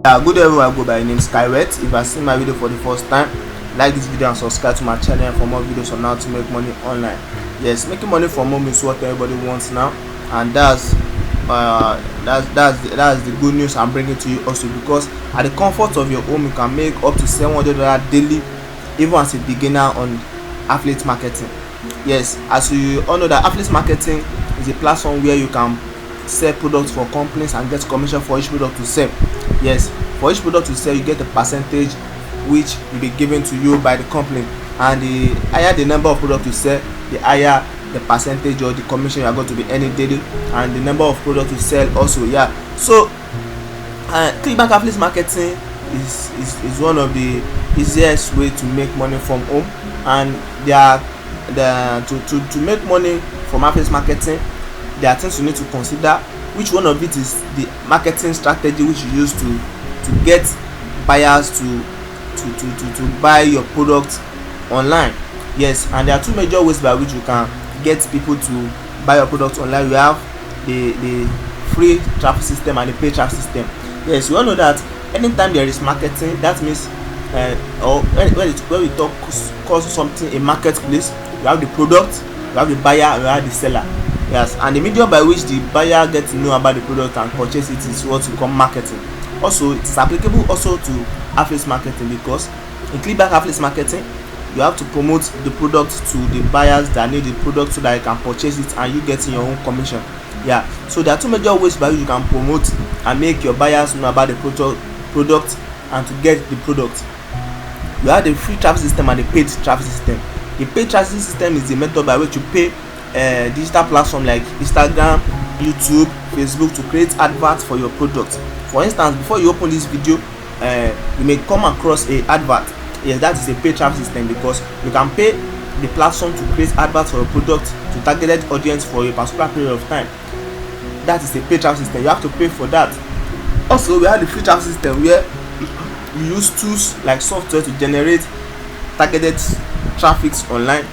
Good day everyone, I go by the name Skywet. If I see my video for the first time, like this video and subscribe to my channel for more videos on how to make money online. Yes, making money from home is what everybody wants now, and that's the good news I'm bringing to you also, because at the comfort of your home you can make up to $700 daily, even as a beginner on affiliate marketing. Yes, as you all know that affiliate marketing is a platform where you can sell products for companies and get commission for each product to sell. Yes, for each product to sell you get a percentage which will be given to you by the company, and the higher the number of products you sell, the higher the percentage or the commission you are going to be earning daily, and the number of products you sell also. So Clickbank affiliate marketing is one of the easiest way to make money from home, and to make money from affiliate marketing, there are things you need to consider. Which one of it is the marketing strategy which you use to get buyers to buy your product online? Yes, and there are two major ways by which you can get people to buy your product online. We have the free traffic system and the paid traffic system. Yes, we all know that anytime there is marketing, that means or when we talk call something a marketplace, you have the product, you have the buyer, and you have the seller. Yes, and the medium by which the buyer gets to know about the product and purchase it is what we call marketing. Also, it's applicable also to affiliate marketing, because in Clickbank affiliate marketing, you have to promote the product to the buyers that need the product so that you can purchase it and you getting your own commission. So there are two major ways by which you can promote and make your buyers know about the product and to get the product. You have the free traffic system and the paid traffic system. The paid traffic system is the method by which you pay digital platform like Instagram, YouTube, Facebook to create adverts for your product. For instance, before you open this video, you may come across a advert. Yes, that is a paid traffic system, because you can pay the platform to create adverts for your product to targeted audience for a particular period of time. That is a paid traffic system. You have to pay for that. Also, we have the free traffic system where you use tools like software to generate targeted traffic online,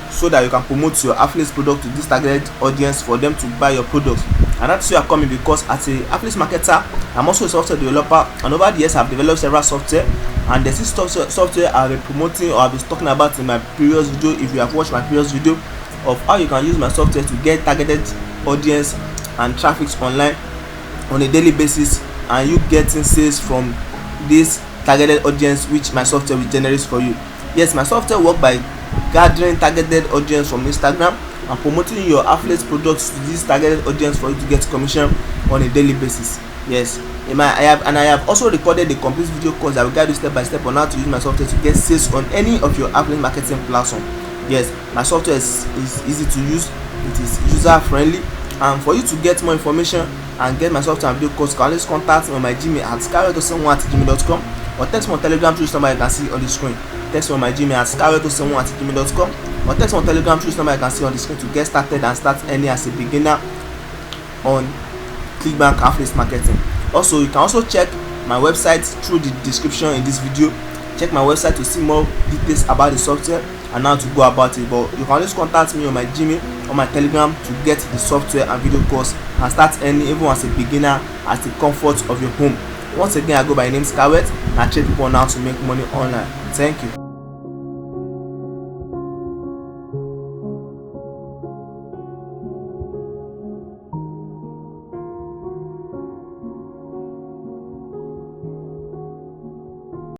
so that you can promote your affiliate product to this targeted audience for them to buy your product. And that's where I'm coming, because as a affiliate marketer, I'm also a software developer, and over the years I've developed several software, and there's this software I've been promoting or I've been talking about in my previous video. If you have watched my previous video of how you can use my software to get targeted audience and traffic online on a daily basis, and you getting sales from this targeted audience which my software will generate for you. Yes, my software work by gathering targeted audience from Instagram and promoting your affiliate products to this targeted audience for you to get commission on a daily basis. Yes, I have also recorded the complete video course that will guide you step by step on how to use my software to get sales on any of your affiliate marketing platform. Yes, my software is easy to use, it is user friendly, and for you to get more information and get my software and video course, you can always contact me on my Gmail at skywet71@gmail.com, or text me on Telegram through this number you can see on the screen. Text me on my Gmail at skywet71@gmail.com, or text me on Telegram through this number you can see on the screen to get started and start earning as a beginner on Clickbank affiliate marketing. Also, you can also check my website through the description in this video. Check my website to see more details about the software and how to go about it. But you can always contact me on my Gmail or my Telegram to get the software and video course and start earning even as a beginner at the comfort of your home. Once again, I go by the name Skywet, and I train people on how to make money online. Thank you.